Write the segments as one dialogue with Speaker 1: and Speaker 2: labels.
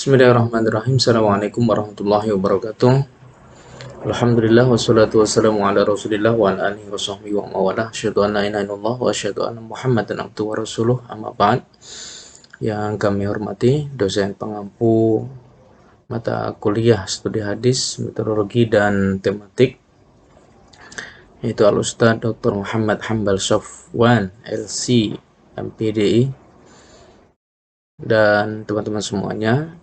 Speaker 1: Bismillahirrahmanirrahim. Assalamualaikum warahmatullahi wabarakatuh. Alhamdulillah wassalatu wassalamu ala Rasulillah wa ala alihi wa sahbihi wa mawalah. Asyhadu an la ilaha illallah wa asyhadu anna Muhammadan abduhu wa rasuluh. Amma ba'd. Yang kami hormati dosen pengampu mata kuliah studi hadis, metodologi dan tematik, yaitu Al-Ustadz Dr. Muhammad Hambal Sofwan LC MPDI, dan teman-teman semuanya.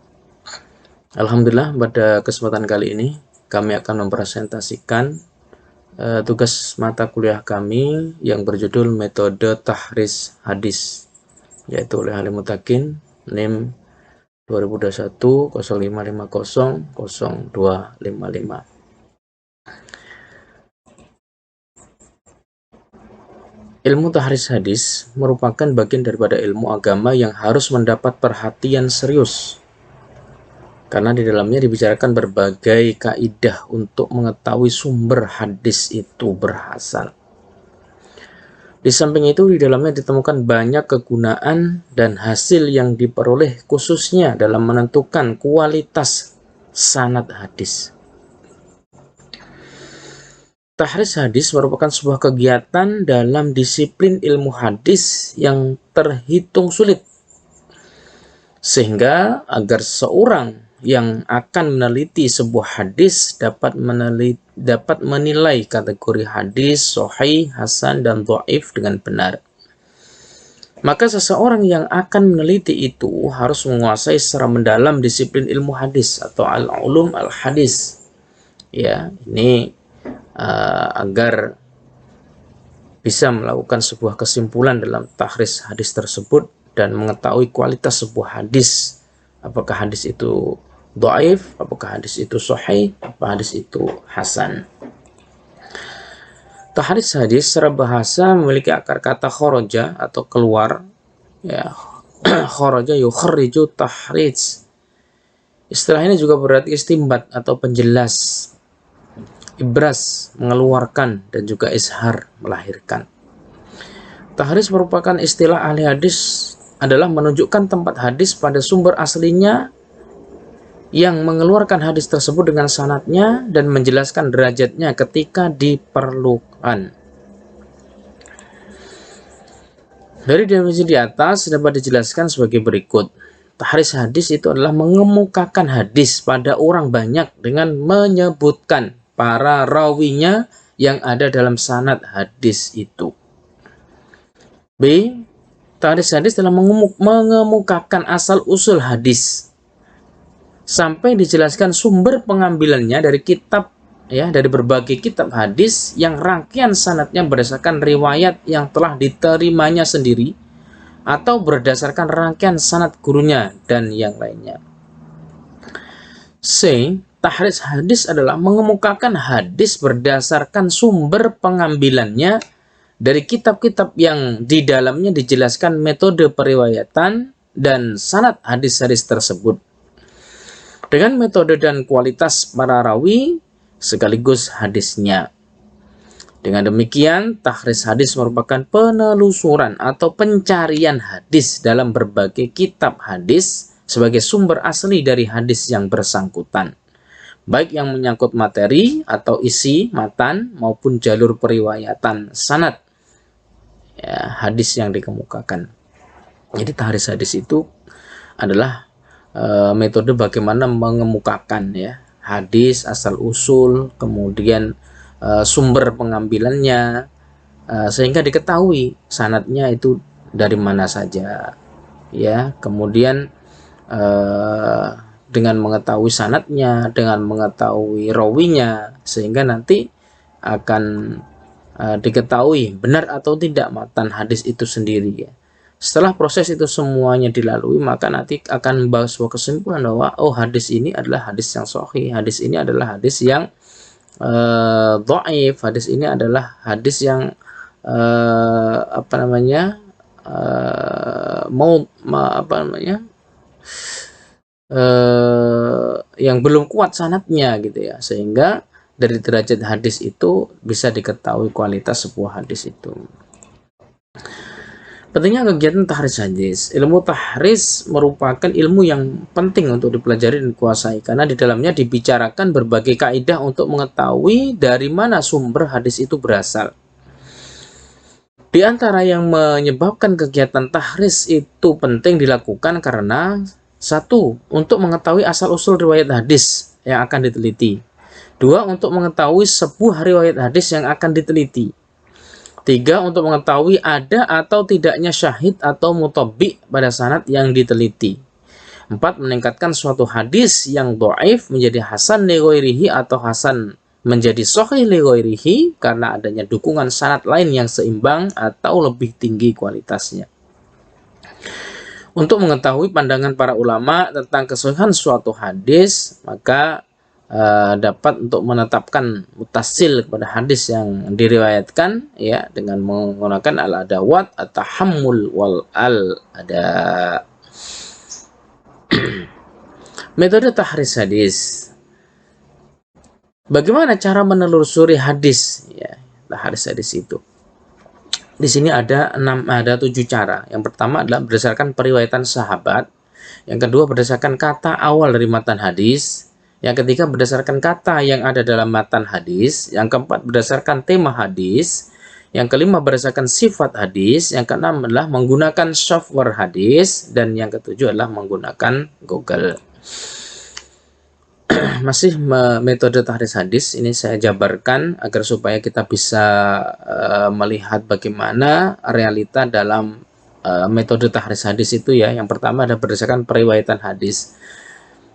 Speaker 1: Alhamdulillah, pada kesempatan kali ini kami akan mempresentasikan tugas mata kuliah kami yang berjudul Metode Tahris Hadis, yaitu oleh Halim Mutakin, NIM 2021 0550 0255. Ilmu tahris hadis merupakan bagian daripada ilmu agama yang harus mendapat perhatian serius, karena di dalamnya dibicarakan berbagai kaidah untuk mengetahui sumber hadis itu berasal. Di samping itu, di dalamnya ditemukan banyak kegunaan dan hasil yang diperoleh khususnya dalam menentukan kualitas sanad hadis. Tahris hadis merupakan sebuah kegiatan dalam disiplin ilmu hadis yang terhitung sulit, sehingga agar seorang yang akan meneliti sebuah hadis dapat menilai kategori hadis sahih, hasan, dan dhaif dengan benar. Maka seseorang yang akan meneliti itu harus menguasai secara mendalam disiplin ilmu hadis atau al-ulum al-hadis. Ya, ini agar bisa melakukan sebuah kesimpulan dalam tahris hadis tersebut dan mengetahui kualitas sebuah hadis. Apakah hadis itu dhaif, apakah hadis itu sahih, apakah hadis itu hasan. Tahris hadis secara bahasa memiliki akar kata kharaja atau keluar, ya. Kharaja yukhriju tahrij. Istilah ini juga berarti istimbat atau penjelas, ibras mengeluarkan, dan juga izhar melahirkan. Tahris merupakan istilah ahli hadis adalah menunjukkan tempat hadis pada sumber aslinya yang mengeluarkan hadis tersebut dengan sanadnya dan menjelaskan derajatnya ketika diperlukan. Dari definisi di atas dapat dijelaskan sebagai berikut. Tahris hadis itu adalah mengemukakan hadis pada orang banyak dengan menyebutkan para rawinya yang ada dalam sanad hadis itu. B. Tahris hadis adalah mengemukakan asal-usul hadis sampai dijelaskan sumber pengambilannya dari kitab, ya, dari berbagai kitab hadis yang rangkaian sanadnya berdasarkan riwayat yang telah diterimanya sendiri atau berdasarkan rangkaian sanad gurunya dan yang lainnya. C. Tahris hadis adalah mengemukakan hadis berdasarkan sumber pengambilannya dari kitab-kitab yang di dalamnya dijelaskan metode periwayatan dan sanad hadis-hadis tersebut dengan metode dan kualitas para rawi sekaligus hadisnya. Dengan demikian, tahris hadis merupakan penelusuran atau pencarian hadis dalam berbagai kitab hadis sebagai sumber asli dari hadis yang bersangkutan, baik yang menyangkut materi atau isi matan maupun jalur periwayatan sanad, ya, hadis yang dikemukakan. Jadi tahris hadis itu adalah metode bagaimana mengemukakan, ya, hadis asal usul, kemudian sumber pengambilannya, sehingga diketahui sanadnya itu dari mana saja, ya. Kemudian dengan mengetahui sanadnya, dengan mengetahui rawinya, sehingga nanti akan diketahui benar atau tidak matan hadis itu sendiri, ya. Setelah proses itu semuanya dilalui, maka nanti akan membawa sebuah kesimpulan bahwa hadis ini adalah hadis yang sahih, hadis ini adalah hadis yang dhaif, hadis ini adalah hadis yang yang belum kuat sanadnya, gitu ya, sehingga dari derajat hadis itu bisa diketahui kualitas sebuah hadis itu. Pentingnya kegiatan tahris hadis. Ilmu tahris merupakan ilmu yang penting untuk dipelajari dan dikuasai karena di dalamnya dibicarakan berbagai kaidah untuk mengetahui dari mana sumber hadis itu berasal. Di antara yang menyebabkan kegiatan tahris itu penting dilakukan karena satu, untuk mengetahui asal-usul riwayat hadis yang akan diteliti. Dua, untuk mengetahui sebuah riwayat hadis yang akan diteliti. Tiga, untuk mengetahui ada atau tidaknya syahid atau mutabi pada sanad yang diteliti. Empat, meningkatkan suatu hadis yang dhaif menjadi hasan li ghairihi atau hasan menjadi sahih li ghairihi karena adanya dukungan sanad lain yang seimbang atau lebih tinggi kualitasnya. Untuk mengetahui pandangan para ulama tentang kesahihan suatu hadis, maka dapat untuk menetapkan mutasil kepada hadis yang diriwayatkan ya dengan menggunakan al-adawat at-tahammul wal al-ada. Metode tahris hadis. Bagaimana cara menelusuri hadis ya, hadis itu? Di sini ada 7 cara. Yang pertama adalah berdasarkan periwayatan sahabat. Yang kedua berdasarkan kata awal dari matan hadis. Yang ketiga berdasarkan kata yang ada dalam matan hadis. Yang keempat berdasarkan tema hadis. Yang kelima berdasarkan sifat hadis. Yang keenam adalah menggunakan software hadis. Dan yang ketujuh adalah menggunakan Google. Masih metode tahris hadis ini saya jabarkan agar supaya kita bisa melihat bagaimana realita dalam metode tahris hadis itu ya. Yang pertama adalah berdasarkan periwayatan hadis.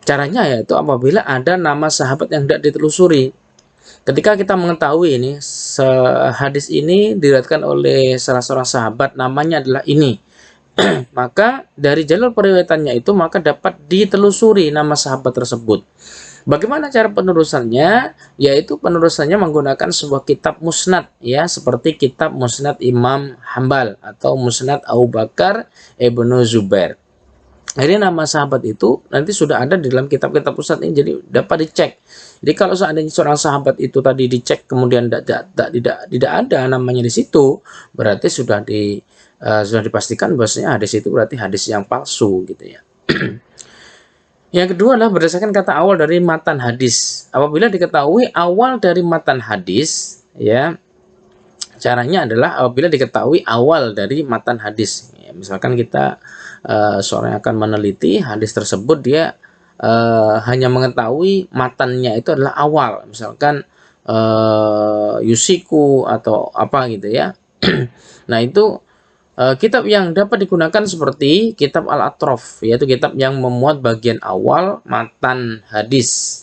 Speaker 1: Caranya yaitu apabila ada nama sahabat yang tidak ditelusuri. Ketika kita mengetahui ini hadis ini diriwayatkan oleh salah seorang sahabat namanya adalah ini, maka dari jalur periwayatannya itu maka dapat ditelusuri nama sahabat tersebut. Bagaimana cara penerusannya? Yaitu penerusannya menggunakan sebuah kitab musnad ya, seperti kitab musnad Imam Hambal atau musnad Abu Bakar Ibnu Zubair. Jadi nama sahabat itu nanti sudah ada di dalam kitab-kitab pusat ini, jadi dapat dicek. Jadi kalau seandainya seorang sahabat itu tadi dicek kemudian tidak ada namanya di situ, berarti sudah dipastikan bahwasanya hadis itu berarti hadis yang palsu gitu ya. Yang kedua adalah berdasarkan kata awal dari matan hadis. Apabila diketahui awal dari matan hadis, ya caranya adalah apabila diketahui awal dari matan hadis. Ya, misalkan kita seorang yang akan meneliti hadis tersebut, dia hanya mengetahui matannya itu adalah awal, misalkan yusiku atau apa gitu ya. Nah itu kitab yang dapat digunakan seperti kitab Al-Atrof, yaitu kitab yang memuat bagian awal matan hadis.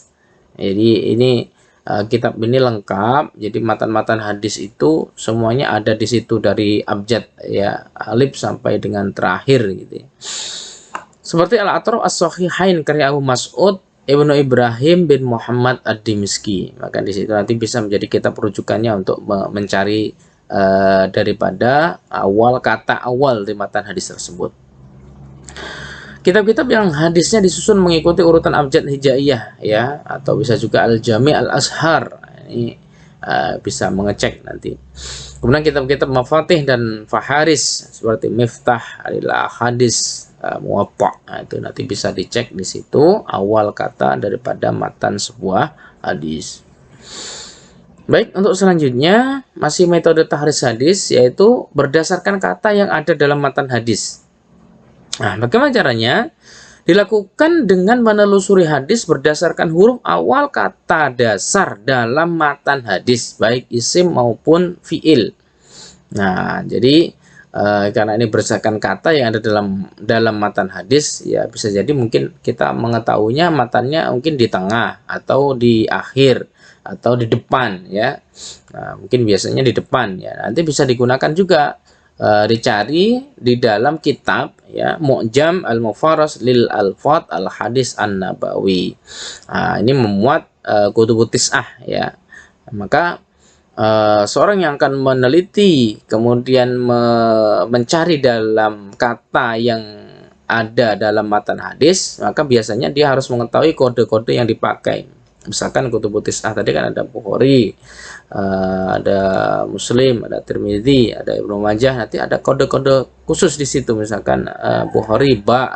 Speaker 1: Jadi ini kitab ini lengkap, jadi matan-matan hadis itu semuanya ada di situ dari abjad ya, alif sampai dengan terakhir gitu ya. Seperti Al-Atrof As-Sahihain karya Abu Mas'ud Ibnu Ibrahim bin Muhammad Ad-Dimishki. Maka di situ nanti bisa menjadi kitab rujukannya untuk mencari daripada kata awal di matan hadis tersebut. Kitab-kitab yang hadisnya disusun mengikuti urutan abjad hijaiyah ya, atau bisa juga Al-Jami' Al-Azhar. Ini bisa mengecek nanti. Kemudian kitab-kitab Mafatih dan Faharis seperti Miftah Al-Hadis, Muwatta. Nah, itu nanti bisa dicek di situ awal kata daripada matan sebuah hadis. Baik, untuk selanjutnya masih metode tahris hadis, yaitu berdasarkan kata yang ada dalam matan hadis. Nah, bagaimana caranya? Dilakukan dengan menelusuri hadis berdasarkan huruf awal kata dasar dalam matan hadis, baik isim maupun fiil. Nah, jadi karena ini berdasarkan kata yang ada dalam matan hadis, ya bisa jadi mungkin kita mengetahuinya matannya mungkin di tengah atau di akhir atau di depan ya. Nah, mungkin biasanya di depan ya. Nanti bisa digunakan juga dicari di dalam kitab ya, Mu'jam Al-Mufaras lil Alfat Al-Hadis An-Nabawi. Nah, ini memuat Kutubut Tis'ah ya. Maka seorang yang akan meneliti kemudian mencari dalam kata yang ada dalam matan hadis, maka biasanya dia harus mengetahui kode-kode yang dipakai. Misalkan kutubut tis'ah tadi kan ada Bukhari, ada Muslim, ada Tirmidzi, ada Ibnu Majah. Nanti ada kode-kode khusus di situ, misalkan Bukhari ba